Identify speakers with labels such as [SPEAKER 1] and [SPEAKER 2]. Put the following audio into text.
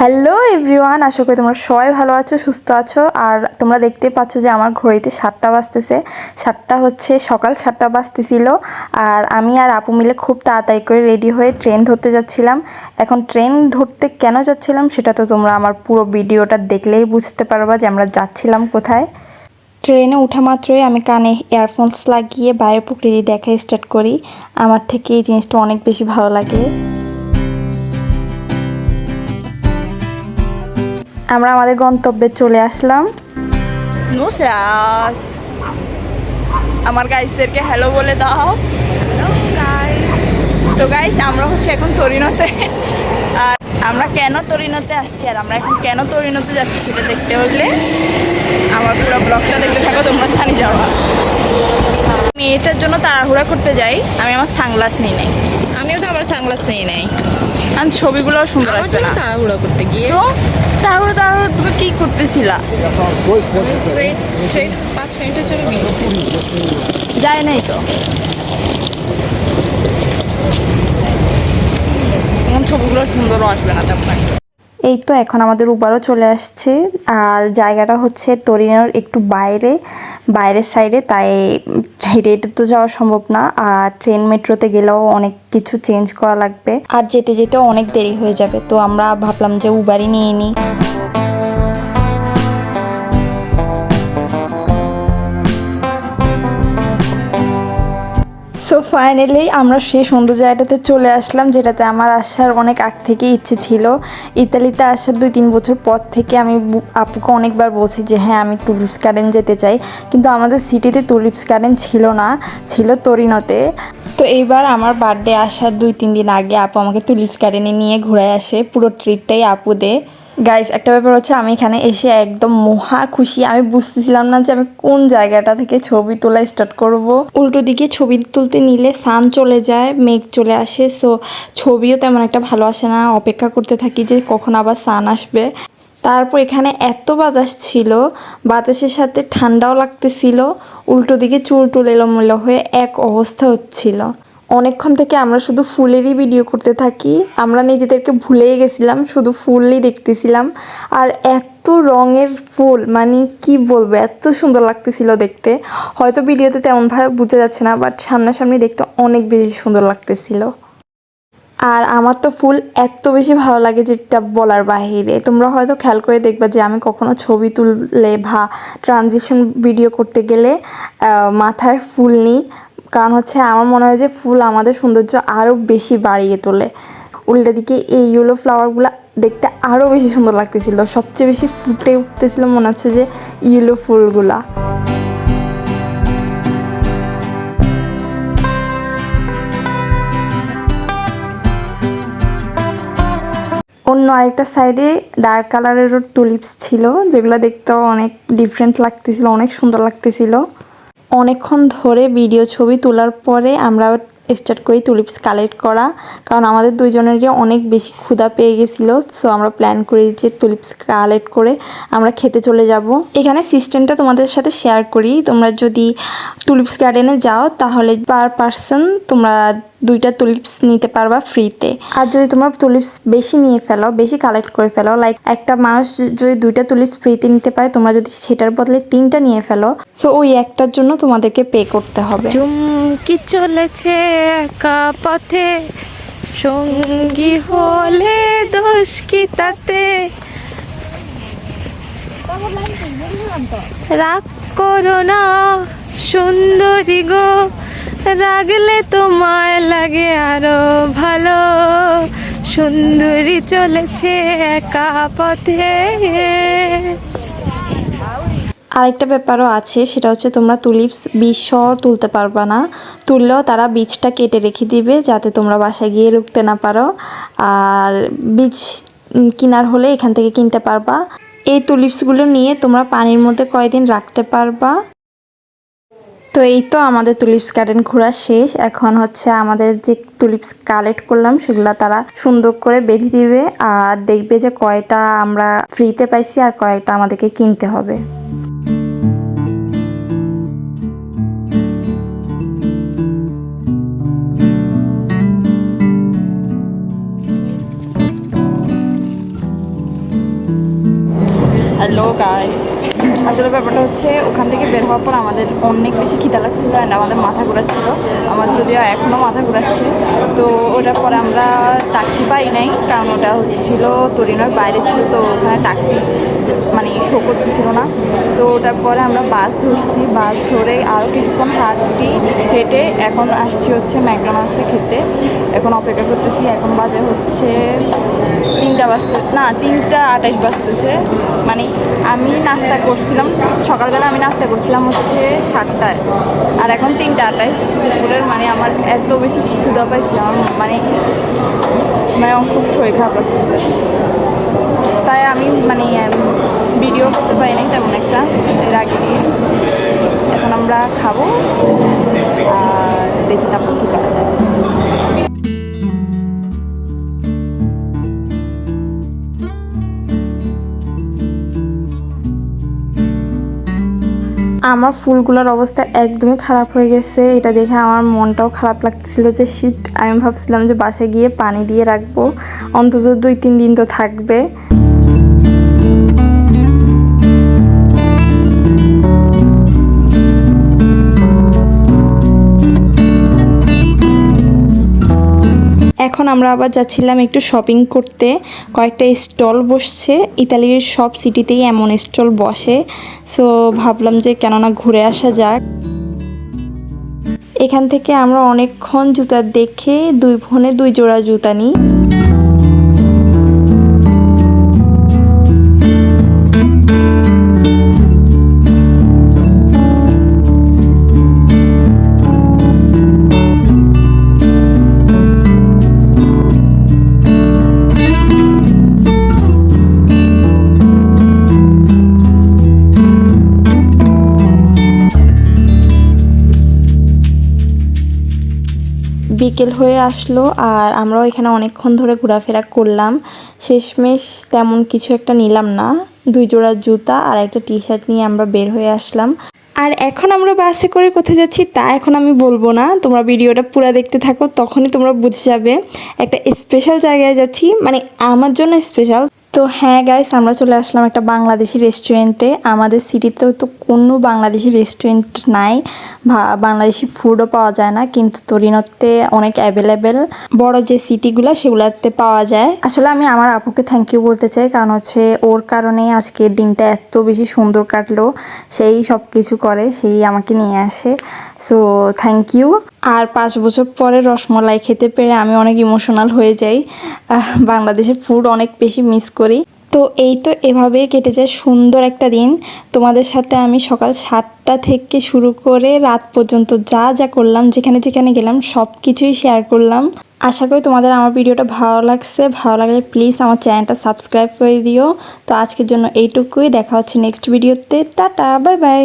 [SPEAKER 1] Hello everyone, আশা করি তোমরা সবাই ভালো আছো, সুস্থ আছো। আর তোমরা দেখতে পাচ্ছ যে আমার ঘড়িতে 7টা বাজতেছে। 7টা হচ্ছে সকাল 7টা বাজতেছিল। আর আমি আর আপু মিলে খুব তাড়াতাড়ি করে রেডি হয়ে ট্রেন ধরতে যাচ্ছিলাম। এখন ট্রেন ধরতে কেন যাচ্ছিলাম সেটা তো তোমরা আমার পুরো ভিডিওটা দেখলেই বুঝতে পারবা যে আমরা যাচ্ছিলাম কোথায়। ট্রেনে ওঠা মাত্রই আমি কানে ইয়ারফোনস লাগিয়ে বাইরের প্রকৃতি দেখা স্টার্ট করি। আমার থেকে এই জিনিসটা অনেক বেশি ভালো লাগে। আমরা আমাদের গন্তব্যে চলে আসলাম।
[SPEAKER 2] নুসরাত, আমার গাইসদেরকে হ্যালো বলে দাও। তো গাইস, আমরা হচ্ছে এখন তরিনতে। আর আমরা কেন তরিনতে আসছি আর আমরা এখন কেন তরিনতে যাচ্ছি সেটা দেখতে হলে আমার পুরো ব্লগটা দেখতে থাকো, তোমরা জানি যাওয়া। আমি এটার জন্য তাড়াহুড়া করতে যাই, আমি আমার সানগ্লাস নিই নাই।
[SPEAKER 3] আমিও তো আমার সানগ্লাস নিয়ে নেই,
[SPEAKER 2] কারণ ছবিগুলোও সুন্দর আসবে না।
[SPEAKER 3] তাড়াহুড়ো করতে গিয়ে
[SPEAKER 2] তো তাড়াহুড়ো তাড়াহুড়ো তুমি কী করতেছিলা?
[SPEAKER 3] ট্রেন 5 মিনিটের জন্য বেরিয়েছি।
[SPEAKER 2] যায় নাই তো, এখন ছবিগুলো সুন্দরও আসবে না তেমন একটা।
[SPEAKER 1] এই তো এখন আমাদের উবারও চলে আসছে। আর জায়গাটা হচ্ছে তরিনোর একটু বাইরের সাইডে, তাই হেঁটে হেঁটে তো যাওয়া সম্ভব না। আর ট্রেন মেট্রোতে গেলেও অনেক কিছু চেঞ্জ করা লাগবে, আর যেতে যেতেও অনেক দেরি হয়ে যাবে। তো আমরা ভাবলাম যে উবারই নিয়ে নিই। সো ফাইনালি আমরা সেই সুন্দর জায়গাটাতে চলে আসলাম, যেটাতে আমার আসার অনেক আগ থেকেই ইচ্ছে ছিল। ইতালিতে আসার 2-3 বছর পর থেকে আমি আপুকে অনেকবার বলছি যে হ্যাঁ আমি টুলিপস গার্ডেন যেতে চাই, কিন্তু আমাদের সিটিতে টুলিপস গার্ডেন ছিল না, ছিল তরিনোতে। তো এইবার আমার বার্থডে আসার 2-3 দিন আগে আপু আমাকে টুলিপস গার্ডেনে নিয়ে ঘুরায় আসে, পুরো ট্রিটটাই আপু দে। গাইস, একটা ব্যাপার হচ্ছে আমি এখানে এসে একদম মহা খুশি। আমি বুঝতেছিলাম না যে আমি কোন জায়গাটা থেকে ছবি তোলা স্টার্ট করব। উল্টো দিকে ছবি তুলতে নিলে সান চলে যায়, মেঘ চলে আসে, সো ছবিও তেমন একটা ভালো আসে না। অপেক্ষা করতে থাকি যে কখন আবার সান আসবে। তারপর এখানে এত বাতাস ছিল, বাতাসের সাথে ঠান্ডাও লাগতেছিল। উল্টো দিকে চুল টুল এলোমেলো হয়ে এক অবস্থা হচ্ছিল। অনেকক্ষণ থেকে আমরা শুধু ফুলেরই ভিডিও করতে থাকি, আমরা নিজেদেরকে ভুলেই গেছিলাম, শুধু ফুলই দেখতেছিলাম। আর এত রঙের ফুল, মানে কি বলবো, এত সুন্দর লাগতেছিল দেখতে। হয়তো ভিডিওতে তেমনভাবে বোঝা যাচ্ছে না, বাট সামনাসামনি দেখতে অনেক বেশি সুন্দর লাগতেছিল। আর আমার তো ফুল এত বেশি ভালো লাগে যেটা বলার বাহিরে। তোমরা হয়তো খেয়াল করে দেখবা যে আমি কখনো ছবি তুললে বা ট্রানজিশন ভিডিও করতে গেলে মাথায় ফুল নিই, কারণ হচ্ছে আমার মনে হয় যে ফুল আমাদের সৌন্দর্য আরও বেশি বাড়িয়ে তোলে। উল্টা দিকে এই ইয়েলো ফ্লাওয়ারগুলো দেখতে আরও বেশি সুন্দর লাগতেছিল, সবচেয়ে বেশি ফুটে উঠতেছিল মনে হচ্ছে যে ইয়েলো ফুলগুলা। অন্য আরেকটা সাইডে ডার্ক কালারেরও টুলিপস ছিল, যেগুলো দেখতেও অনেক ডিফারেন্ট লাগতেছিল, অনেক সুন্দর লাগতেছিল। অনেকক্ষণ ধরে ভিডিও ছবি তোলার পরে আমরা স্টার্ট করি টুলিপস কালেক্ট করা, কারণ আমাদের দুইজনেরই অনেক বেশি ক্ষুধা পেয়ে গেছিলো। সো আমরা প্ল্যান করি যে টুলিপস কালেক্ট করে আমরা খেতে চলে যাব। এখানে সিস্টেমটা তোমাদের সাথে শেয়ার করি। তোমরা যদি টুলিপস গার্ডেনে যাও তাহলে পার পার্সন তোমরা 2টা টুলিপস নিতে পারবা ফ্রিতে। আর যদি তোমরা টুলিপস বেশি নিয়ে ফেলো, বেশি কালেক্ট করে ফেলো, লাইক একটা মানুষ যদি 2টা টুলিপস ফ্রিতে নিতে পারে, তোমরা যদি সেটার বদলে 3টা নিয়ে ফেলো, সো ওই একটার জন্য তোমাদেরকে পে করতে হবে।
[SPEAKER 3] চুমকি চলেছে একা পথে, সঙ্গী হলে দোষ কি তাতে। রাগ করো না সুন্দরী গো, রাগলে তোমায় লাগে আরো ভালো। সুন্দরী চলেছে একা পথে।
[SPEAKER 1] আরেকটা ব্যাপারও আছে, সেটা হচ্ছে তোমরা টুলিপস বীজ সহ তুলতে পারবা না। তুললেও তারা বীজটা কেটে রেখে দিবে, যাতে তোমরা বাসায় গিয়ে রুখতে না পারো। আর বীজ কেনার হলে এখান থেকে কিনতে পারবা। এই টুলিপসগুলো নিয়ে তোমরা পানির মধ্যে কয়েকদিন রাখতে পারবা। তো এই তো আমাদের টুলিপস গার্ডেন ঘোরা শেষ। এখন হচ্ছে আমাদের যে টুলিপস কালেক্ট করলাম সেগুলো তারা সুন্দর করে বেঁধে দিবে, আর দেখবে যে কয়টা আমরা ফ্রিতে পাইছি আর কয়টা আমাদেরকে কিনতে হবে।
[SPEAKER 2] হ্যালো গাইস, আসলে ব্যাপারটা হচ্ছে ওখান থেকে বের হওয়ার পর আমাদের অনেক বেশি খিদা লাগছিল অ্যান্ড আমাদের মাথা ঘোরাচ্ছিল। আমার যদিও এখনও মাথা ঘোরাচ্ছে। তো ওটার পরে আমরা ট্যাক্সি পাই নাই, কারণ ওটা হচ্ছিল তরিনোর বাইরে ছিল, তো ওখানে ট্যাক্সি মানে শো করতেছিল না। তো ওটার পরে আমরা বাস ধরছি, বাস ধরে আরও কিছুক্ষণ হেঁটে এখন আসছি হচ্ছে ম্যাকডোনাল্ডসে খেতে। এখন অপেক্ষা করতেছি, এখন বাজে হচ্ছে 3:28 বাজতেছে। মানে আমি নাস্তা করছিলাম সকালবেলা, আমি নাস্তা করছিলাম হচ্ছে 7টায়, আর এখন 3:28 দুপুরের। মানে আমার এত বেশি ক্ষুধা পাইছিলাম, মানে আমার খুব শরীর খারাপ লাগতেছে, তাই আমি মানে ভিডিও করতে পারি নাই তেমন একটা এর আগে দিয়ে। এখন আমরা খাবো আর দেখি তারপর কী করা যায়।
[SPEAKER 1] আমার ফুলগুলোর অবস্থা একদমই খারাপ হয়ে গেছে। এটা দেখে আমার মনটাও খারাপ লাগতেছিল যে শীত। আমি ভাবছিলাম যে বাসায় গিয়ে পানি দিয়ে রাখবো, অন্তত 2-3 দিন তো থাকবে। এখন আমরা আবার যাচ্ছিলাম একটু শপিং করতে। কয়েকটা স্টল বসছে, ইতালির সব সিটিতেই এমন স্টল বসে। সো ভাবলাম যে কেননা ঘুরে আসা যাক। এখান থেকে আমরা অনেকক্ষণ জুতা দেখে 2 বোনে 2 জোড়া জুতা নিই। বিকেল হয়ে আসলো আর আমরাও এখানে অনেকক্ষণ ধরে ঘোরাফেরা করলাম। শেষমেশ তেমন কিছু একটা নিলাম না, 2 জোড়া জুতা আর একটা টি-শার্ট নিয়ে আমরা বের হয়ে আসলাম। আর এখন আমরা বাসে করে কোথায় যাচ্ছি তা এখন আমি বলবো না, তোমরা ভিডিওটা পুরো দেখতে থাকো, তখনই তোমরা বুঝে যাবে। একটা স্পেশাল জায়গায় যাচ্ছি, মানে আমার জন্য স্পেশাল। তো হ্যাঁ গাইস, আমরা চলে আসলাম একটা বাংলাদেশি রেস্টুরেন্টে। আমাদের সিটিতেও তো কোনো বাংলাদেশি রেস্টুরেন্ট নাই, বাংলাদেশি ফুডও পাওয়া যায় না, কিন্তু তরিনোতে অনেক অ্যাভেলেবেল। বড় যে সিটিগুলো সেগুলোতে পাওয়া যায়। আসলে আমি আমার আপুকে থ্যাংক ইউ বলতে চাই, কারণ হচ্ছে ওর কারণেই আজকের দিনটা এত বেশি সুন্দর কাটলো। সেই সব কিছু করে, সেই আমাকে নিয়ে আসে। So thank you. আর 5 বছর পরে রসমলাই খেতে পেরে আমি অনেক ইমোশনাল হয়ে যাই। বাংলাদেশের ফুড অনেক বেশি মিস করি। তো এই তো এভাবেই কেটে যায় সুন্দর একটা দিন। তোমাদের সাথে আমি সকাল 7টা থেকে শুরু করে রাত পর্যন্ত যা যা করলাম, যেখানে যেখানে গেলাম সব কিছুই শেয়ার করলাম। আশা করি তোমাদের আমার ভিডিওটা ভালো লাগছে। ভালো লাগলে প্লিজ আমার চ্যানেলটা সাবস্ক্রাইব করে দিও। তো আজকের জন্য এইটুকুই, দেখা হচ্ছে নেক্সট ভিডিওতে। Tata, bye bye.